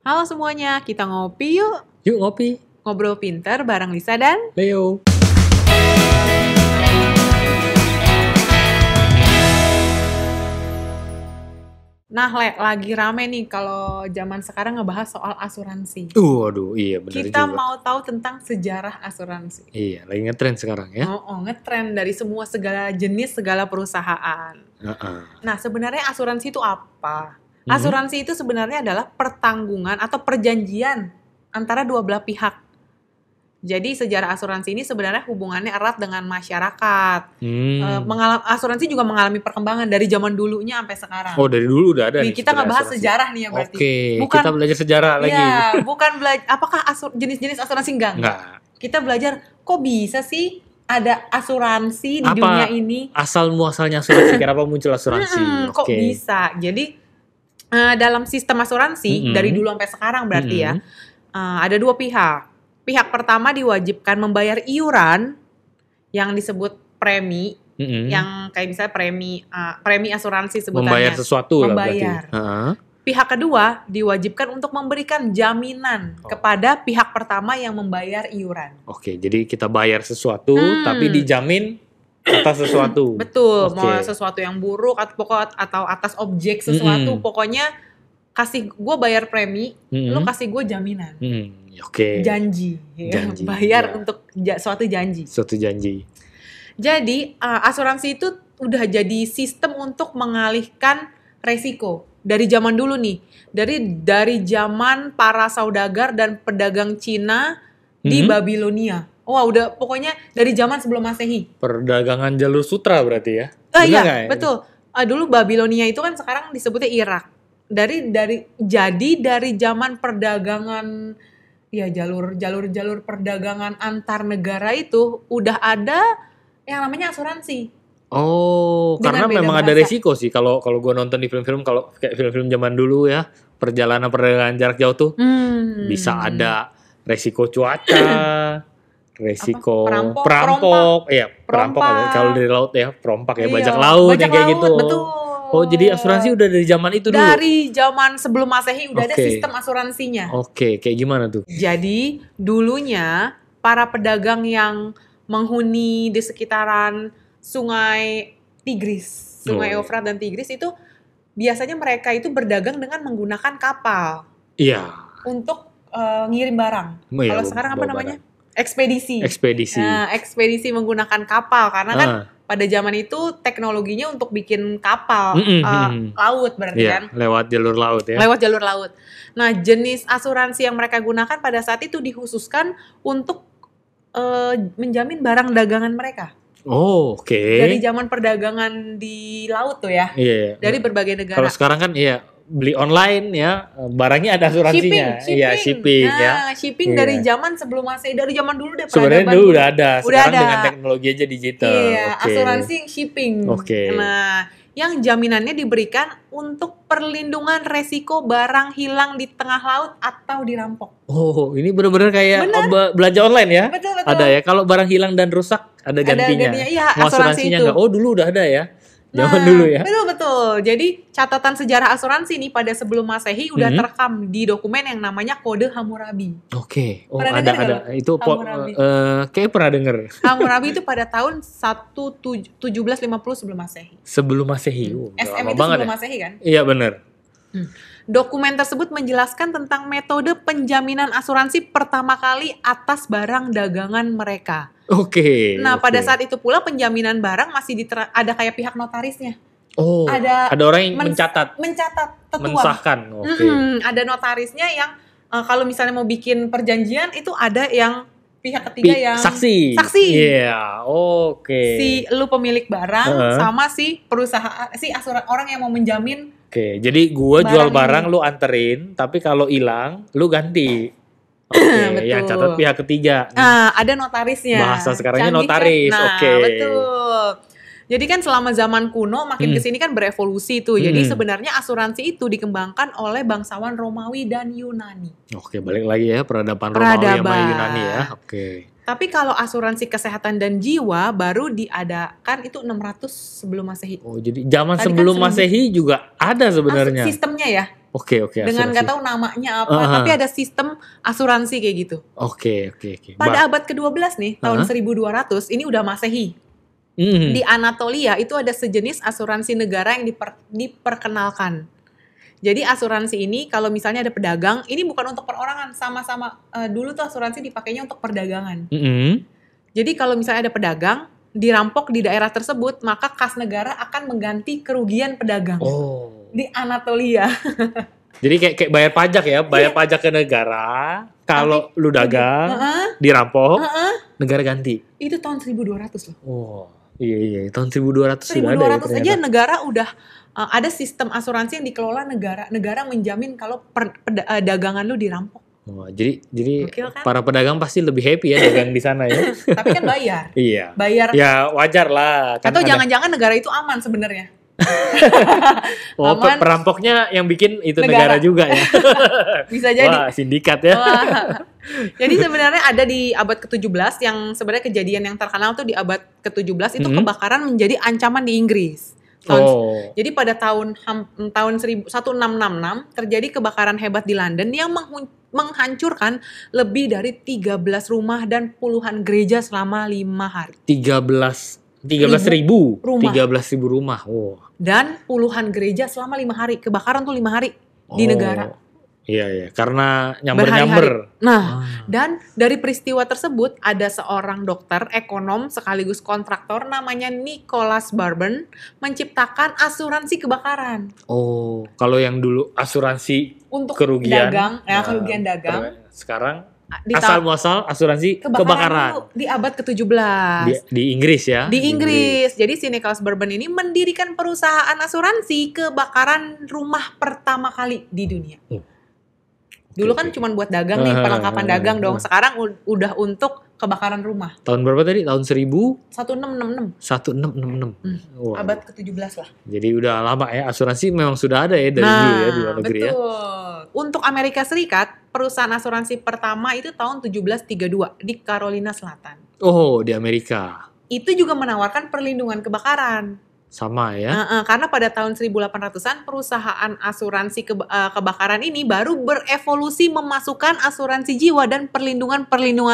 Halo semuanya, kita ngopi yuk. Yuk ngopi. Ngobrol pinter bareng Lisa dan Leo. Nah, lagi rame nih kalau zaman sekarang ngebahas soal asuransi. Waduh, iya benar juga. Kita mau tahu tentang sejarah asuransi. Iya, lagi ngetren sekarang ya. Ngetren dari semua segala jenis, segala perusahaan. Nah, sebenarnya asuransi itu apa? Asuransi itu sebenarnya adalah pertanggungan atau perjanjian antara dua belah pihak. Jadi sejarah asuransi ini sebenarnya hubungannya erat dengan masyarakat. Asuransi juga mengalami perkembangan dari zaman dulunya sampai sekarang. Oh, dari dulu udah ada nih. Kita nggak bahas sejarah nih ya berarti. Oke, kita belajar sejarah lagi. Iya, bukan belajar apakah jenis-jenis asuransi enggak. Kita belajar kok bisa sih ada asuransi di dunia ini. Asal muasalnya asuransi, kenapa muncul asuransi? Kok bisa? Jadi dalam sistem asuransi dari dulu sampai sekarang berarti ya ada dua pihak. Pihak pertama diwajibkan membayar iuran yang disebut premi, yang kayak misalnya premi asuransi sebutannya. Membayar sesuatu lah berarti. Pihak kedua diwajibkan untuk memberikan jaminan kepada pihak pertama yang membayar iuran. Oke, jadi kita bayar sesuatu tapi dijamin atas sesuatu. Betul, mau sesuatu yang buruk atau atas objek sesuatu, pokoknya gue bayar premi, lu kasih gue jaminan. Janji. Bayar untuk suatu janji. Suatu janji. Jadi asuransi itu udah jadi sistem untuk mengalihkan resiko dari zaman dulu nih, dari zaman para saudagar dan pedagang Cina di Babilonia. Wah, udah pokoknya dari zaman sebelum Masehi. Perdagangan jalur sutra berarti ya? Iya, betul. Dulu Babilonia itu kan sekarang disebutnya Irak. Dari zaman perdagangan, ya jalur perdagangan antar negara itu udah ada yang namanya asuransi. Oh, karena memang ada resiko sih kalau gue nonton di film-film, kalau kayak film-film zaman dulu ya, perjalanan jarak jauh tuh bisa ada resiko cuaca, resiko perampok kalau dari laut ya, perompak ya, bajak laut yang kayak gitu. Betul. Oh, jadi asuransi udah dari zaman itu dulu? Dari zaman sebelum Masehi udah ada sistem asuransinya. Oke, kayak gimana tuh? Jadi, dulunya para pedagang yang menghuni di sekitaran Sungai Tigris, Sungai Eufrat dan Tigris itu biasanya mereka itu berdagang dengan menggunakan kapal. Iya. Untuk ngirim barang. Kalau sekarang apa namanya? Ekspedisi. Nah, ekspedisi menggunakan kapal karena kan pada zaman itu teknologinya untuk bikin kapal laut berarti kan. Lewat jalur laut ya. Lewat jalur laut. Nah, jenis asuransi yang mereka gunakan pada saat itu dikhususkan untuk menjamin barang dagangan mereka. Oh, oke. Dari zaman perdagangan di laut tuh ya. Iya. Dari berbagai negara. Kalau sekarang kan beli online ya, barangnya ada asuransinya. Shipping. Ya. Shipping dari zaman sebelum Masehi, dari zaman dulu deh. Sebenarnya dulu udah ada. Sekarang dengan teknologi aja digital. Iya, asuransi shipping. Nah, yang jaminannya diberikan untuk perlindungan resiko barang hilang di tengah laut atau dirampok. Oh, ini benar-benar kayak belanja online ya? Betul. Ada ya, kalau barang hilang dan rusak ada gantinya. Iya, asuransinya enggak? Oh, dulu udah ada ya? Zaman dulu ya? Betul. Jadi catatan sejarah asuransi nih pada sebelum Masehi udah terekam di dokumen yang namanya Kode Hammurabi. Oke. Oh, pernah ada. Itu kayak pernah denger. Hammurabi itu pada tahun 1750 sebelum Masehi. Sebelum Masehi. SM itu sebelum Masehi kan? Iya, benar. Dokumen tersebut menjelaskan tentang metode penjaminan asuransi pertama kali atas barang dagangan mereka. Oke. Nah, pada saat itu pula penjaminan barang masih ada kayak pihak notarisnya. Oh, ada orang yang mencatat tetua. Mensahkan. Ada notarisnya yang kalau misalnya mau bikin perjanjian itu ada yang pihak ketiga yang saksi. Iya, oke. Si lu pemilik barang sama si perusahaan, orang yang mau menjamin. Oke, jadi gua jual barang lu anterin, tapi kalau hilang lu ganti. Oke, yang catat pihak ketiga. Ada notarisnya. Bahasa sekarangnya notaris. Kan? Betul. Jadi kan selama zaman kuno makin kesini kan berevolusi tuh. Jadi sebenarnya asuransi itu dikembangkan oleh bangsawan Romawi dan Yunani. Oke, balik lagi ya peradaban Romawi sama Yunani ya. Oke. Tapi kalau asuransi kesehatan dan jiwa baru diadakan itu 600 sebelum Masehi. Oh, jadi zaman sebelum Masehi juga ada sebenarnya. Sistemnya ya. Oke. Dengan nggak tahu namanya apa, tapi ada sistem asuransi kayak gitu. Oke. Pada abad ke-12 nih, tahun 1200, ini udah Masehi. Di Anatolia itu ada sejenis asuransi negara yang diperkenalkan. Jadi asuransi ini kalau misalnya ada pedagang, ini bukan untuk perorangan, sama-sama dulu tuh asuransi dipakainya untuk perdagangan. Jadi kalau misalnya ada pedagang dirampok di daerah tersebut, maka kas negara akan mengganti kerugian pedagang. Di Anatolia. Jadi kayak bayar pajak ya, pajak ke negara. Kalau lu dagang, dirampok, negara ganti. Itu tahun 1200 loh. Oh, iya, tahun 1200 sudah ada. 1200 aja negara udah ada sistem asuransi yang dikelola negara. Negara menjamin kalau dagangan lu dirampok. Oh, jadi kan? Para pedagang pasti lebih happy ya dagang di sana ya. Tapi kan bayar. Iya. Bayar. Ya wajar lah. Kan atau jangan-jangan negara itu aman sebenarnya. Perampoknya yang bikin itu negara juga ya. Bisa jadi. Wah, sindikat ya. Jadi sebenarnya ada di abad ke-17 yang sebenarnya kejadian yang terkenal tuh di abad ke-17 itu kebakaran menjadi ancaman di Inggris. Jadi pada tahun 1666 terjadi kebakaran hebat di London yang menghancurkan lebih dari 13 rumah dan puluhan gereja selama 5 hari. 13.000 rumah. Oh. Dan puluhan gereja selama 5 hari. Kebakaran tuh 5 hari di negara. Iya, karena nyamber-nyamber. Nah, dan dari peristiwa tersebut ada seorang dokter, ekonom sekaligus kontraktor namanya Nicholas Bourbon menciptakan asuransi kebakaran. Oh, kalau yang dulu asuransi untuk kerugian kerugian dagang. Sekarang asal-muasal asuransi kebakaran. Di abad ke-17. Di Inggris ya? Di Inggris. Jadi si Nicholas Bourbon ini mendirikan perusahaan asuransi kebakaran rumah pertama kali di dunia. Dulu kan cuma buat dagang nih, perlengkapan dagang dong. Sekarang udah untuk kebakaran rumah. Tahun berapa tadi? Tahun 1666. 1666. Wow. Abad ke-17 lah. Jadi udah lama ya, asuransi memang sudah ada ya dari dulu ya di luar negeri ya. Betul. Untuk Amerika Serikat, perusahaan asuransi pertama itu tahun 1732 di Carolina Selatan. Oh, di Amerika. Itu juga menawarkan perlindungan kebakaran. Sama ya. Karena pada tahun 1800-an perusahaan asuransi kebakaran ini baru berevolusi memasukkan asuransi jiwa dan perlindungan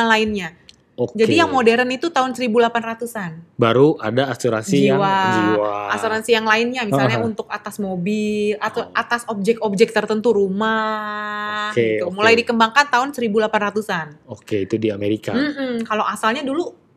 lainnya. Jadi yang modern itu tahun 1800-an. Baru ada asuransi jiwa. Asuransi yang lainnya misalnya untuk atas mobil atau atas objek-objek tertentu, rumah gitu. Mulai dikembangkan tahun 1800-an. Oke, itu di Amerika. Kalau asalnya dulu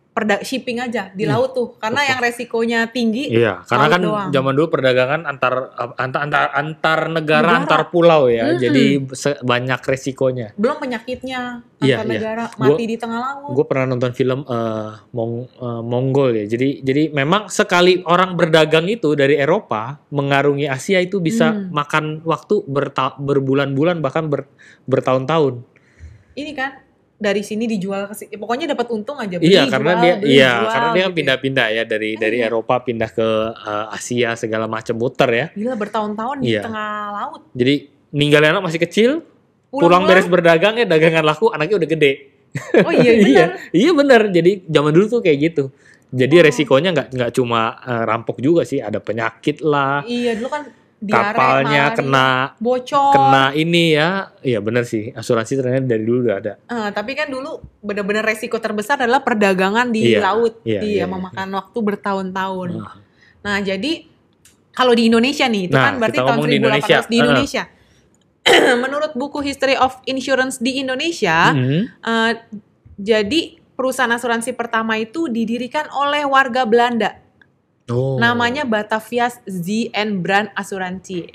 shipping aja di laut tuh, karena yang resikonya tinggi. Iya, karena kan zaman dulu perdagangan antar negara, antar pulau ya, jadi banyak resikonya. Belum penyakitnya antar negara, mati di tengah laut. Gue pernah nonton film Mongol ya, jadi memang sekali orang berdagang itu dari Eropa mengarungi Asia itu bisa makan waktu berbulan-bulan bahkan bertahun-tahun. Ini kan dari sini dijual ke sini, pokoknya dapat untung aja. Iya, karena dia kan pindah-pindah ya dari Eropa pindah ke Asia segala macam, muter ya. Gila, bertahun-tahun di tengah laut. Jadi ninggalin anak masih kecil, pulang beres berdagang ya, dagangan laku, anaknya udah gede. Oh iya benar. Iya benar. Jadi zaman dulu tuh kayak gitu. Jadi resikonya nggak cuma rampok juga sih, ada penyakit lah. Iya, dulu kan kapalnya kena bocor, kena ini ya. Iya benar sih, asuransi ternyata dari dulu udah ada. Tapi kan dulu benar-benar resiko terbesar adalah perdagangan di laut. Iya, memakan waktu bertahun-tahun. Nah, jadi kalau di Indonesia nih, itu kan berarti tahun 1800 di Indonesia. Menurut buku History of Insurance di Indonesia, jadi perusahaan asuransi pertama itu didirikan oleh warga Belanda. Namanya Batavia Brand Asuransi.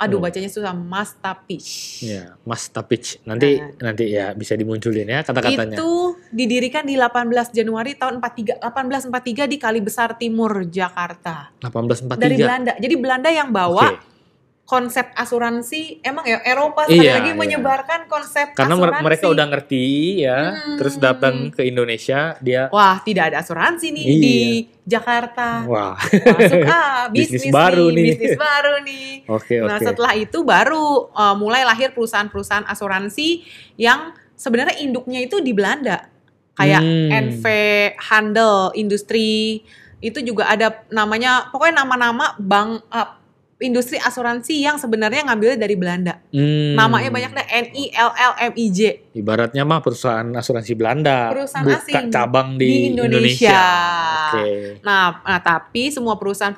Aduh, bacanya susah, Mastapic. Ya, Mastapic. Nanti ya bisa dimunculin ya kata-katanya. Itu didirikan di 18 Januari tahun 1843 di Kali Besar Timur, Jakarta. 1843. Dari Belanda. Jadi Belanda yang bawa konsep asuransi, emang ya Eropa sekali lagi menyebarkan konsep karena asuransi. Karena mereka udah ngerti ya, terus datang ke Indonesia, wah, tidak ada asuransi nih di Jakarta. Wah, masuk bisnis baru nih. Oke. Nah, setelah itu baru mulai lahir perusahaan-perusahaan asuransi yang sebenarnya induknya itu di Belanda. Kayak NV Handel Industri, itu juga ada namanya, pokoknya nama-nama bank industri asuransi yang sebenarnya ngambilnya dari Belanda. Namanya banyak deh, NILLMIJ. Ibaratnya mah perusahaan asuransi Belanda. Perusahaan buka asing cabang di Indonesia. Okay. Nah, tapi semua perusahaan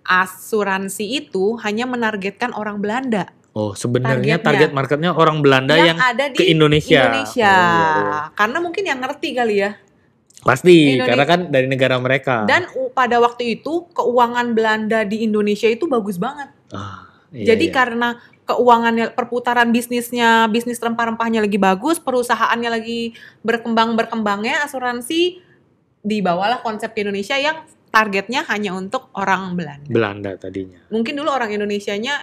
asuransi itu hanya menargetkan orang Belanda. Oh, sebenarnya target marketnya orang Belanda yang ada di ke Indonesia. Oh, iya. Karena mungkin yang ngerti kali ya. Pasti, karena kan dari negara mereka. Dan pada waktu itu keuangan Belanda di Indonesia itu bagus banget. Jadi karena keuangannya, perputaran bisnis rempah-rempahnya lagi bagus, perusahaannya lagi berkembangnya, asuransi dibawalah konsep ke Indonesia yang targetnya hanya untuk orang Belanda. Belanda tadinya. Mungkin dulu orang Indonesianya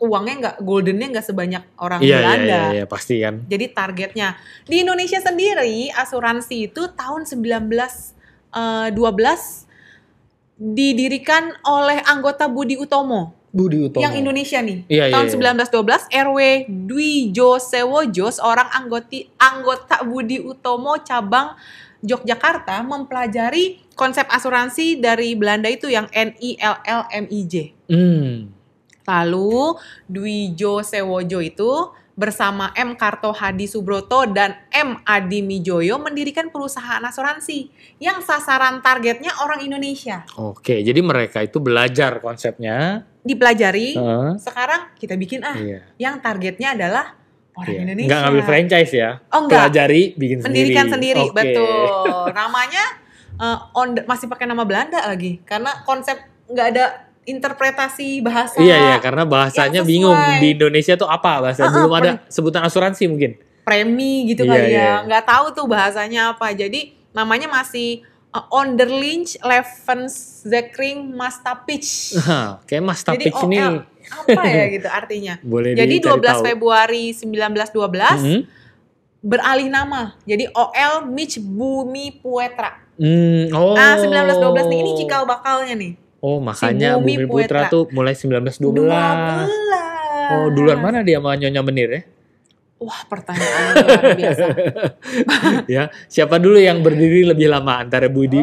uangnya goldennya nggak sebanyak orang Belanda. Iya, pasti kan. Jadi targetnya di Indonesia sendiri asuransi itu tahun 1912 didirikan oleh anggota Budi Utomo. Yang Indonesia nih. Tahun 1912 RW Dwi Josewojo, seorang anggota Budi Utomo cabang Yogyakarta mempelajari konsep asuransi dari Belanda itu yang NILLMIJ. Lalu Dwi Josewojo itu bersama M. Karto Hadi Subroto dan M. Adi Mijoyo mendirikan perusahaan asuransi yang sasaran targetnya orang Indonesia. Oke, jadi mereka itu belajar konsepnya. Dipelajari, sekarang kita bikin yang targetnya adalah orang Indonesia. Nggak ngambil franchise ya? Oh enggak. Pelajari, bikin sendiri. Mendirikan sendiri, betul. Namanya masih pakai nama Belanda lagi, karena konsep nggak ada interpretasi bahasa. Iya, karena bahasanya bingung di Indonesia tuh apa bahasa. Belum ada sebutan asuransi mungkin. Premi gitu kali ya. Nggak tahu tuh bahasanya apa. Jadi namanya masih Onderlinch Levensverzekering Mastapich. Kayak Mastapich ini apa ya gitu artinya. Jadi 12 Februari 1912 beralih nama. Jadi OL Mich Bumi Putra. 1912 nih, ini cikal bakalnya nih. Oh, makanya si Bumi Putra tuh mulai 1912. Oh, duluan mana dia sama Nyonya Menir ya? Wah, pertanyaan luar biasa. Ya, siapa dulu yang berdiri lebih lama antara Bumi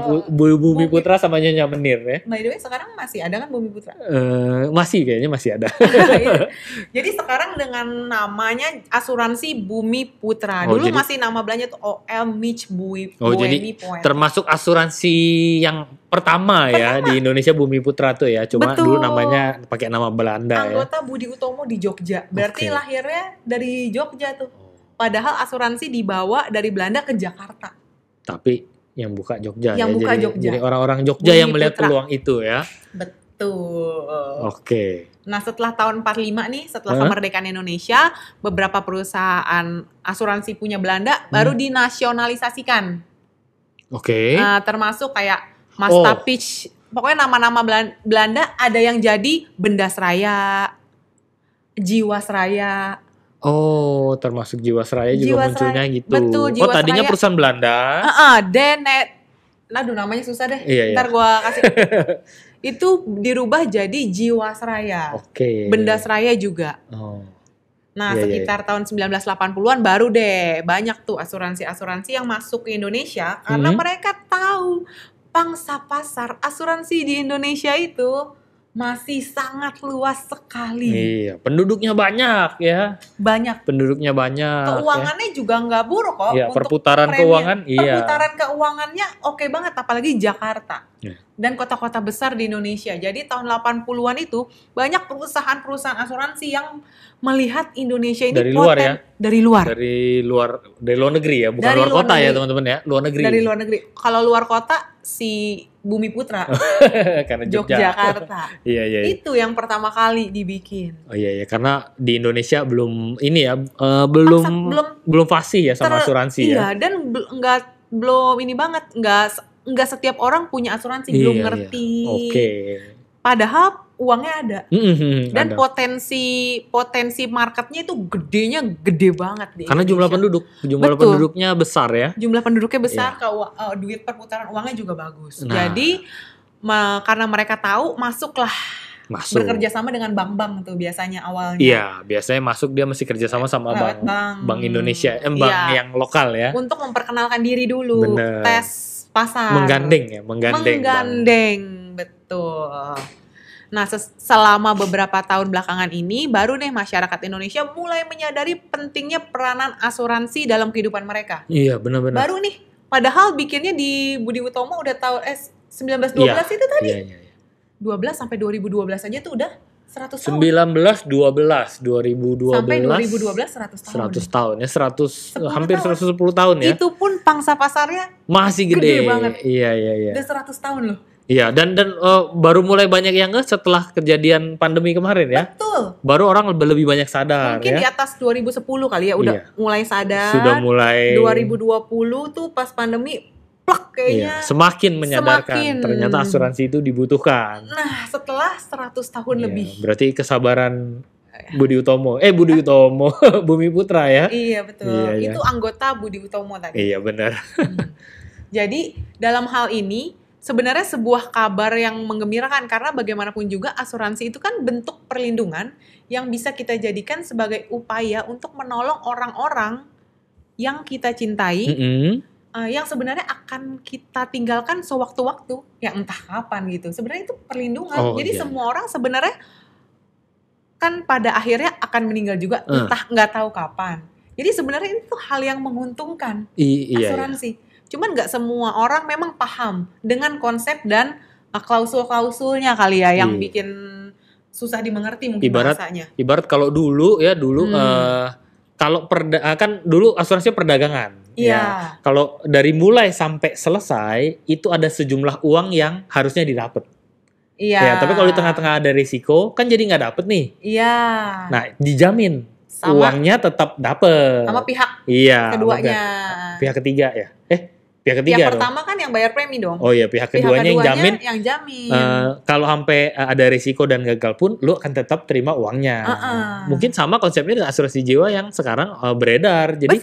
Putra sama Nyonya Menir ya? By the way, sekarang masih ada kan Bumi Putra? Masih, kayaknya masih ada. Jadi sekarang dengan namanya asuransi Bumi Putra. Dulu masih nama belanja tuh OL Mich Bumi Putra. Jadi termasuk asuransi yang pertama ya di Indonesia Bumi Putra tuh ya. Cuma dulu namanya pakai nama Belanda. Anggota Budi Utomo di Jogja. Berarti lahirnya dari Jogja tuh. Padahal asuransi dibawa dari Belanda ke Jakarta. Tapi yang buka Jogja Jogja. Jadi orang-orang Jogja yang melihat peluang itu ya. Betul. Oke. Nah, setelah tahun 45 nih, setelah kemerdekaan Indonesia, beberapa perusahaan asuransi punya Belanda baru dinasionalisasikan. Oke. Termasuk kayak Mastapich. Pokoknya nama-nama Belanda ada yang jadi Bendasraya, Jiwasraya. Oh, termasuk Jiwasraya juga munculnya gitu. Betul, Jiwasraya. Tadinya perusahaan Belanda. Aduh namanya susah deh. Iya. Ntar gue kasih. Itu dirubah jadi Jiwasraya. Oke. Bendasraya juga. Nah, sekitar tahun 1980-an baru deh banyak tuh asuransi-asuransi yang masuk ke Indonesia karena mereka tahu pangsa pasar asuransi di Indonesia itu masih sangat luas sekali. Iya, penduduknya banyak ya. Penduduknya banyak. Keuangannya juga nggak buruk kok. Iya, perputaran keuangan. Perputaran keuangannya oke banget, apalagi Jakarta. Dan kota-kota besar di Indonesia. Jadi tahun 80-an itu banyak perusahaan-perusahaan asuransi yang melihat Indonesia ini dari luar ya. Dari luar negeri ya, bukan luar kota ya teman-teman ya, luar negeri. Dari luar negeri. Kalau luar kota si Bumi Putra. Karena Yogyakarta. Iya. Itu yang pertama kali dibikin. Oh iya, karena di Indonesia belum ini ya, belum fasih ya sama asuransi ya. Iya, dan belum ini banget, nggak setiap orang punya asuransi, belum ngerti. Oke. Padahal uangnya ada. Dan ada. potensi marketnya itu gede banget di karena Indonesia. jumlah penduduknya besar ya. Jumlah penduduknya besar, duit perputaran uangnya juga bagus. Jadi karena mereka tahu, masuk. Bekerja sama dengan bank-bank tuh biasanya awalnya. Iya, biasanya masuk dia mesti kerja sama bank Indonesia, bank yang lokal ya. Untuk memperkenalkan diri dulu, tes pasar. Menggandeng, betul. Nah, selama beberapa tahun belakangan ini, baru nih masyarakat Indonesia mulai menyadari pentingnya peranan asuransi dalam kehidupan mereka. Iya, benar-benar. Baru nih, padahal bikinnya di Budi Utomo udah tahun 1912 itu tadi. Iya. 12 sampai 2012 aja tuh udah 100 tahun. 2012 sampai 2012 100 tahun. 100 tahun ya, hampir 110 tahun ya. Itu pun pangsa pasarnya masih gede banget. Iya. Udah 100 tahun loh. Iya, dan baru mulai banyak yang setelah kejadian pandemi kemarin ya. Betul. Baru orang lebih banyak sadar. Mungkin di atas 2010 kali ya udah mulai sadar. Sudah mulai 2020 tuh pas pandemi plak kayaknya. Semakin menyadarkan ternyata asuransi itu dibutuhkan. Nah, setelah 100 tahun lebih. Berarti kesabaran Budi Utomo, Bumi Putra ya. Iya, betul. Itu anggota Budi Utomo tadi. Iya, benar. Jadi, dalam hal ini sebenarnya sebuah kabar yang menggembirakan karena bagaimanapun juga asuransi itu kan bentuk perlindungan yang bisa kita jadikan sebagai upaya untuk menolong orang-orang yang kita cintai, yang sebenarnya akan kita tinggalkan sewaktu-waktu, yang entah kapan gitu. Sebenarnya itu perlindungan. Jadi semua orang sebenarnya kan pada akhirnya akan meninggal juga, entah nggak tahu kapan. Jadi sebenarnya itu hal yang menguntungkan asuransi. Cuman nggak semua orang memang paham dengan konsep dan klausul-klausulnya kali ya yang bikin susah dimengerti mungkin bahasanya. Ibarat kalau dulu kalau kan dulu asuransi perdagangan. Iya. Ya. Kalau dari mulai sampai selesai itu ada sejumlah uang yang harusnya didapat. Iya. Ya, tapi kalau di tengah-tengah ada risiko kan jadi nggak dapet nih. Iya. Nah, dijamin uangnya tetap dapet. Sama pihak keduanya. Pihak ketiga ya. Pihak ketiga. Yang pertama kan yang bayar premi dong. Oh iya, pihak keduanya yang jamin. Kalau sampai ada risiko dan gagal pun, lu akan tetap terima uangnya. Mungkin sama konsepnya dengan asuransi jiwa yang sekarang beredar. Jadi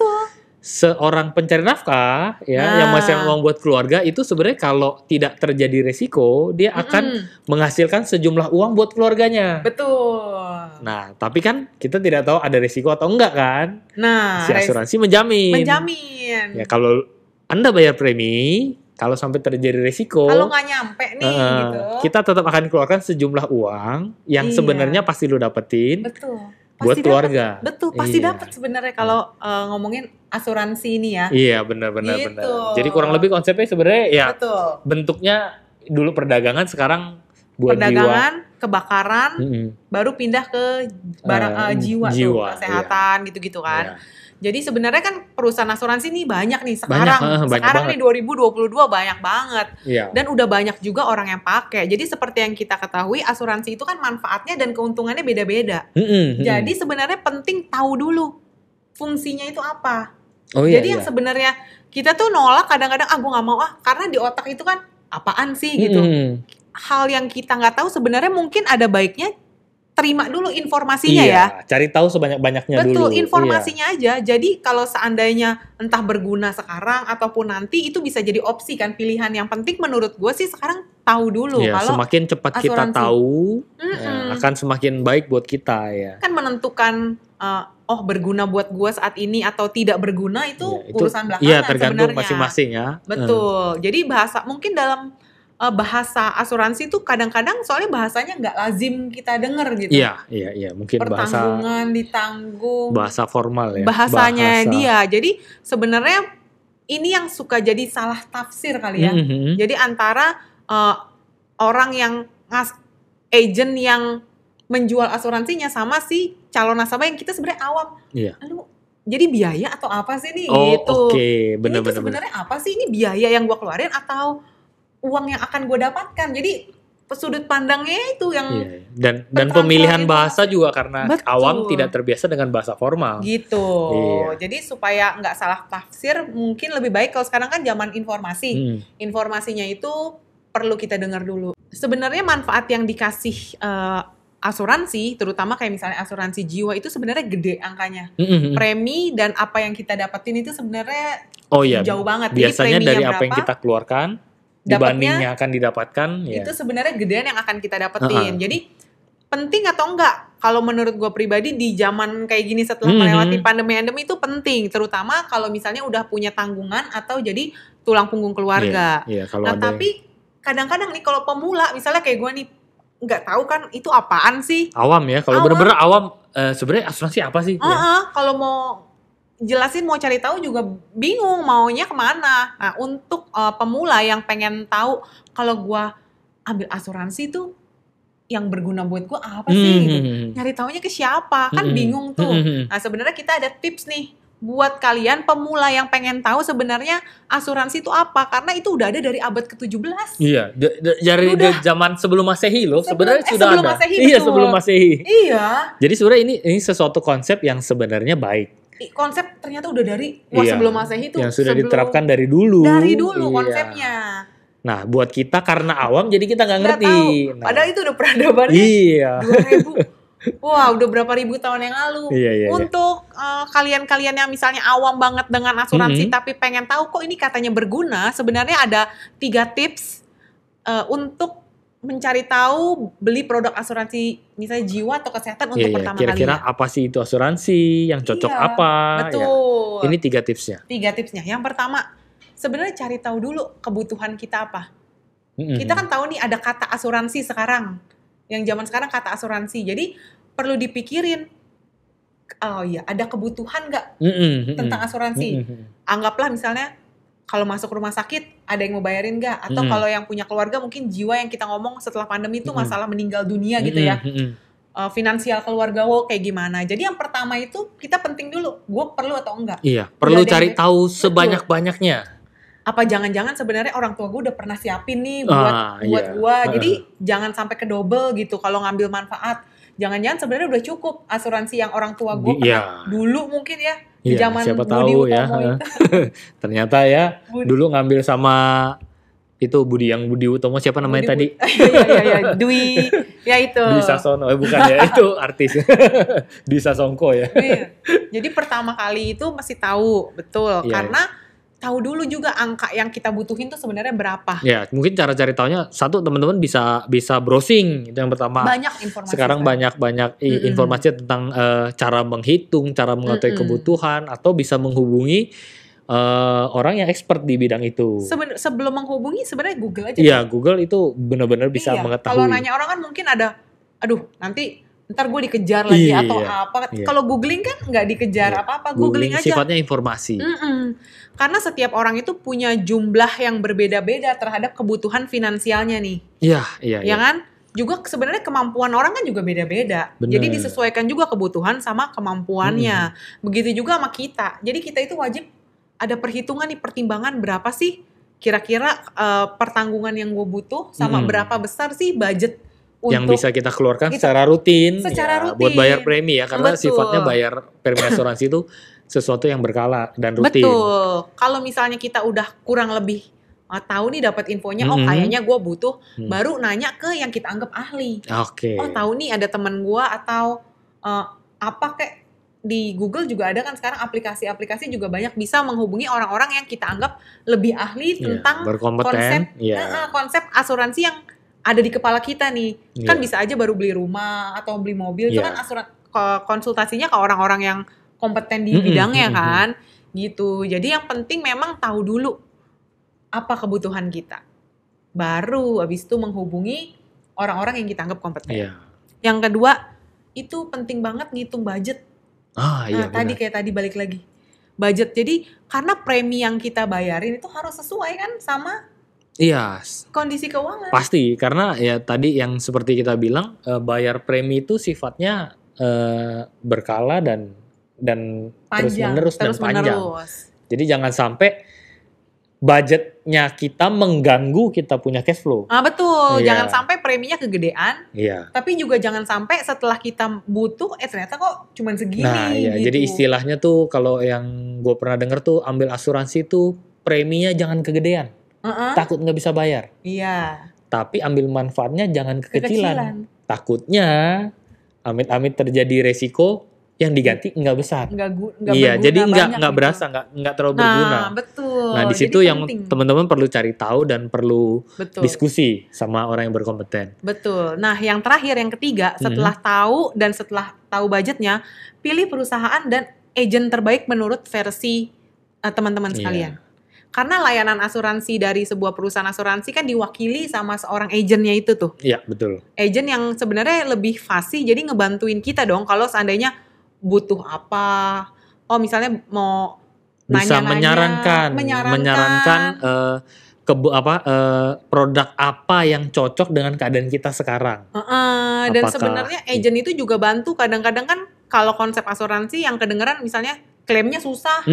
seorang pencari nafkah yang masih mau buat keluarga itu sebenarnya kalau tidak terjadi risiko, dia akan menghasilkan sejumlah uang buat keluarganya. Betul. Nah, tapi kan kita tidak tahu ada risiko atau enggak kan. Nah, si asuransi menjamin. Ya kalau Anda bayar premi, kalau sampai terjadi risiko, kalau nggak nyampe nih gitu, kita tetap akan keluarkan sejumlah uang yang sebenarnya pasti lu dapetin. Betul. Buat keluarga. Betul, pasti dapat sebenarnya kalau ngomongin asuransi ini ya. Iya, benar. Jadi kurang lebih konsepnya sebenarnya ya bentuknya dulu perdagangan, sekarang buat perdagangan, kebakaran, baru pindah ke barang jiwa tuh, kesehatan gitu-gitu kan. Jadi sebenarnya kan perusahaan asuransi ini banyak nih sekarang. Sekarang nih 2022 banyak banget. Dan udah banyak juga orang yang pakai. Jadi seperti yang kita ketahui asuransi itu kan manfaatnya dan keuntungannya beda-beda. Jadi sebenarnya penting tahu dulu fungsinya itu apa. Jadi yang sebenarnya kita tuh nolak kadang-kadang gue nggak mau karena di otak itu kan apaan sih gitu. Hal yang kita nggak tahu sebenarnya mungkin ada baiknya terima dulu informasinya ya. Cari tahu sebanyak-banyaknya dulu. Betul, informasinya aja. Jadi kalau seandainya entah berguna sekarang ataupun nanti itu bisa jadi opsi kan, pilihan. Yang penting menurut gue sih sekarang tahu dulu. Kalau semakin cepat asuransi kita tahu, akan semakin baik buat kita ya. Kan menentukan berguna buat gue saat ini atau tidak berguna itu urusan belakangan sebenarnya. Iya, tergantung masing-masing ya. Betul. Jadi mungkin dalam bahasa asuransi itu kadang-kadang soalnya bahasanya nggak lazim kita dengar gitu. Iya, mungkin pertanggungan ditanggung. Bahasa formal ya. Bahasanya dia. Jadi sebenarnya ini yang suka jadi salah tafsir kali ya. Jadi antara orang yang agent yang menjual asuransinya sama si calon nasabah yang kita sebenarnya awam. Lalu jadi biaya atau apa sih nih gitu. Benar. Ini sebenarnya apa sih, ini biaya yang gua keluarin atau uang yang akan gue dapatkan. Jadi sudut pandangnya itu yang dan pemilihan bahasa juga karena awam tidak terbiasa dengan bahasa formal gitu. Jadi supaya nggak salah tafsir, mungkin lebih baik kalau sekarang kan zaman informasi. Informasinya itu perlu kita dengar dulu. Sebenarnya manfaat yang dikasih asuransi, terutama kayak misalnya asuransi jiwa itu sebenarnya gede angkanya. Premi dan apa yang kita dapatin itu sebenarnya jauh banget. Biasanya dari apa yang kita keluarkan dibandingnya akan didapatkan itu sebenarnya gedean yang akan kita dapetin. Jadi penting atau enggak? Kalau menurut gue pribadi di zaman kayak gini setelah melewati pandemi itu penting, terutama kalau misalnya udah punya tanggungan atau jadi tulang punggung keluarga. Tapi kadang-kadang nih kalau pemula misalnya kayak gue nih nggak tahu kan itu apaan sih. Awam ya, kalau bener-bener awam sebenarnya asuransi apa sih? Kalau mau jelasin, mau cari tahu juga bingung maunya kemana. Nah untuk pemula yang pengen tahu kalau gue ambil asuransi tuh yang berguna buat gue apa sih gitu. Nyari taunya ke siapa, kan bingung tuh. Nah sebenarnya kita ada tips nih buat kalian pemula yang pengen tahu sebenarnya asuransi itu apa, karena itu udah ada dari abad ke-17. Iya, dari zaman sebelum Masehi loh, sebenarnya sudah sebelum ada. Masehi, iya, sebelum Masehi. Iya. Jadi sebenarnya ini sesuatu konsep yang sebenarnya baik. Konsep ternyata udah dari sebelum Masehi tuh. Yang sudah diterapkan dari dulu. Dari dulu konsepnya. Nah, buat kita karena awam jadi kita nggak ngerti. Nah, padahal itu udah peradaban. Iya. 2000. Wah, udah berapa ribu tahun yang lalu. Iya. Untuk kalian-kalian yang misalnya awam banget dengan asuransi tapi pengen tahu kok ini katanya berguna, sebenarnya ada 3 tips untuk mencari tahu beli produk asuransi misalnya jiwa atau kesehatan untuk pertama kali. Kira-kira apa sih itu asuransi, yang cocok apa? Betul. Ya. Ini 3 tipsnya. 3 tipsnya. Yang pertama, sebenarnya cari tahu dulu kebutuhan kita apa. Kita kan tahu nih ada kata asuransi sekarang. Yang zaman sekarang kata asuransi. Jadi perlu dipikirin. Oh iya, ada kebutuhan nggak tentang asuransi? Anggaplah misalnya kalau masuk rumah sakit ada yang mau bayarin nggak? Atau kalau yang punya keluarga mungkin jiwa yang kita ngomong setelah pandemi itu masalah meninggal dunia gitu ya. Finansial keluarga kayak gimana. Jadi yang pertama itu kita penting dulu, gue perlu atau enggak. Iya, perlu cari tahu sebanyak-banyaknya. Apa jangan-jangan sebenarnya orang tua gue udah pernah siapin nih buat gue. Jadi jangan sampai ke double gitu kalau ngambil manfaat. Jangan-jangan sebenarnya udah cukup asuransi yang orang tua gue pernah dulu mungkin ya. Di zaman siapa Budi tahu Utomo ya. Ternyata ya dulu ngambil sama itu Budi Utomo, siapa namanya tadi? Iya, Dwi. Ya itu. Dwi Sasono, bukan ya, itu artis. Dwi Sasongko ya. Jadi pertama kali itu mesti tahu, betul. Karena tahu dulu juga angka yang kita butuhin tuh sebenarnya berapa. Ya, mungkin cara cari taunya satu, teman-teman bisa browsing, itu yang pertama. Banyak informasi. Sekarang banyak informasi tentang cara menghitung, cara mengetahui kebutuhan, atau bisa menghubungi orang yang expert di bidang itu. Sebelum menghubungi sebenarnya Google aja. Iya, Google itu benar-benar bisa mengetahui. Kalau nanya orang kan mungkin ada, aduh nanti ntar gue dikejar lagi atau apa. Kalau googling kan nggak dikejar apa-apa, googling aja. Sifatnya informasi. Karena setiap orang itu punya jumlah yang berbeda-beda terhadap kebutuhan finansialnya nih. Iya. Ya kan? Juga sebenarnya kemampuan orang kan juga beda-beda. Jadi disesuaikan juga kebutuhan sama kemampuannya. Begitu juga sama kita. Jadi kita itu wajib ada perhitungan nih, pertimbangan berapa sih kira-kira pertanggungan yang gue butuh sama berapa besar sih budget yang bisa kita keluarkan secara rutin buat bayar premi ya, karena sifatnya bayar premi asuransi itu sesuatu yang berkala dan rutin. Betul. Kalau misalnya kita udah kurang lebih tahu nih dapat infonya, kayaknya gue butuh, baru nanya ke yang kita anggap ahli. Tahu nih ada teman gue atau apa kayak di Google juga ada kan sekarang aplikasi-aplikasi juga banyak bisa menghubungi orang-orang yang kita anggap lebih ahli tentang konsep asuransi yang ada di kepala kita nih. Kan bisa aja baru beli rumah atau beli mobil itu kan konsultasinya ke orang-orang yang kompeten di bidangnya kan. Gitu. Jadi yang penting memang tahu dulu apa kebutuhan kita. Baru habis itu menghubungi orang-orang yang kita anggap kompeten. Yang kedua, itu penting banget ngitung budget. Tadi balik lagi. Budget. Jadi karena premi yang kita bayarin itu harus sesuai kan sama kondisi keuangan. Pasti, karena ya tadi yang seperti kita bilang, bayar premi itu sifatnya berkala dan terus-menerus dan panjang. Jadi jangan sampai budgetnya kita mengganggu kita punya cash flow. Betul, jangan sampai preminya kegedean. Tapi juga jangan sampai setelah kita butuh, ternyata kok cuma segini. Gitu. Jadi istilahnya tuh kalau yang gue pernah denger tuh, ambil asuransi tuh preminya jangan kegedean. Takut nggak bisa bayar. Tapi ambil manfaatnya jangan kekecilan. Takutnya amit-amit terjadi resiko yang diganti nggak besar. Jadi nggak berasa, nggak terlalu berguna. Betul. Nah di situ yang teman-teman perlu cari tahu dan perlu diskusi sama orang yang berkompeten. Betul. Nah yang terakhir, yang ketiga, setelah tahu dan setelah tahu budgetnya, pilih perusahaan dan agen terbaik menurut versi teman-teman sekalian. Karena layanan asuransi dari sebuah perusahaan asuransi kan diwakili sama seorang agennya itu tuh. Iya, betul. Agent yang sebenarnya lebih fasih, jadi ngebantuin kita dong kalau seandainya butuh apa. Oh, misalnya mau bisa nanya-nanya, menyarankan produk apa yang cocok dengan keadaan kita sekarang. Dan sebenarnya agent itu juga bantu kadang-kadang kan kalau konsep asuransi yang kedengeran misalnya klaimnya susah,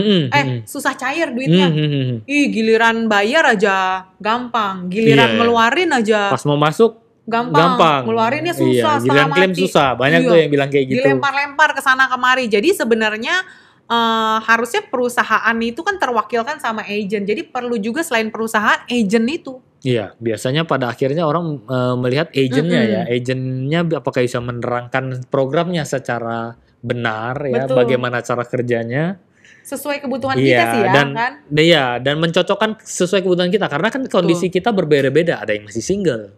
susah cair duitnya. Giliran bayar aja gampang, giliran ngeluarin aja. Pas mau masuk gampang. Ngeluarinnya susah, giliran klaim susah. Banyak tuh yang bilang kayak gitu. Dilempar-lempar ke sana kemari. Jadi sebenarnya harusnya perusahaan itu kan terwakilkan sama agent. Jadi perlu juga selain perusahaan, agent itu. Iya, biasanya pada akhirnya orang melihat agentnya ya. Agentnya apakah bisa menerangkan programnya secara benar ya, bagaimana cara kerjanya sesuai kebutuhan kita sih ya, kan? Iya, dan mencocokkan sesuai kebutuhan kita karena kan kondisi kita berbeda-beda. Ada yang masih single,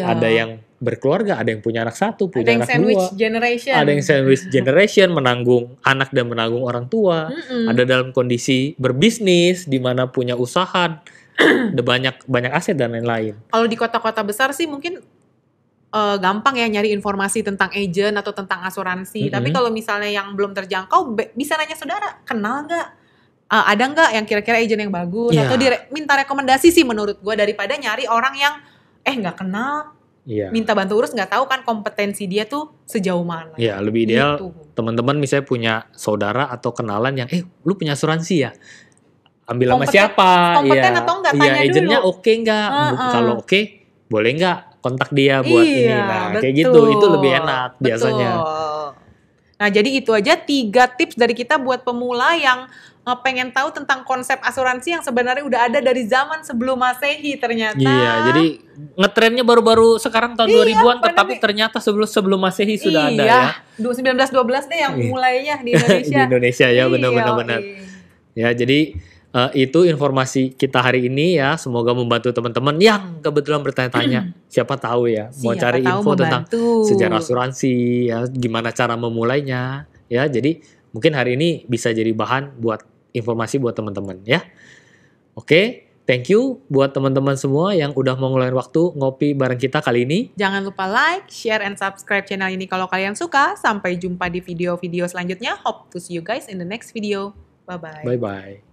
ada yang berkeluarga, ada yang punya anak satu, punya anak dua, ada yang sandwich generation, menanggung anak dan menanggung orang tua, ada dalam kondisi berbisnis di mana punya usaha, ada banyak aset dan lain-lain. Kalau di kota-kota besar sih mungkin gampang ya nyari informasi tentang agent atau tentang asuransi. Tapi kalau misalnya yang belum terjangkau, bisa nanya saudara, kenal nggak? Ada nggak yang kira-kira agent yang bagus? Atau minta rekomendasi sih menurut gue, daripada nyari orang yang nggak kenal, minta bantu urus, nggak tahu kan kompetensi dia tuh sejauh mana. Iya, lebih ideal teman-teman misalnya punya saudara atau kenalan yang, lu punya asuransi ya? Ambil sama siapa? Kompeten atau enggak, tanya dulu. Agentnya oke nggak? Kalau oke, boleh nggak kontak dia buat ini? Nah, kayak gitu, itu lebih enak biasanya. Nah, jadi itu aja 3 tips dari kita buat pemula yang pengen tahu tentang konsep asuransi yang sebenarnya udah ada dari zaman sebelum Masehi ternyata. Iya, jadi ngetrennya baru-baru sekarang tahun 2000-an, tetapi ternyata sebelum Masehi sudah ada ya. 1912 deh yang mulainya di Indonesia. Di Indonesia ya, benar-benar. Ya, jadi itu informasi kita hari ini ya. Semoga membantu teman-teman yang kebetulan bertanya-tanya. Siapa tahu ya, mau cari info tentang sejarah asuransi ya, gimana cara memulainya ya. Jadi mungkin hari ini bisa jadi bahan buat informasi buat teman-teman ya. Oke, thank you buat teman-teman semua yang udah mau ngeluarin waktu ngopi bareng kita kali ini. Jangan lupa like, share, and subscribe channel ini kalau kalian suka. Sampai jumpa di video-video selanjutnya. Hope to see you guys in the next video. Bye-bye. Bye-bye.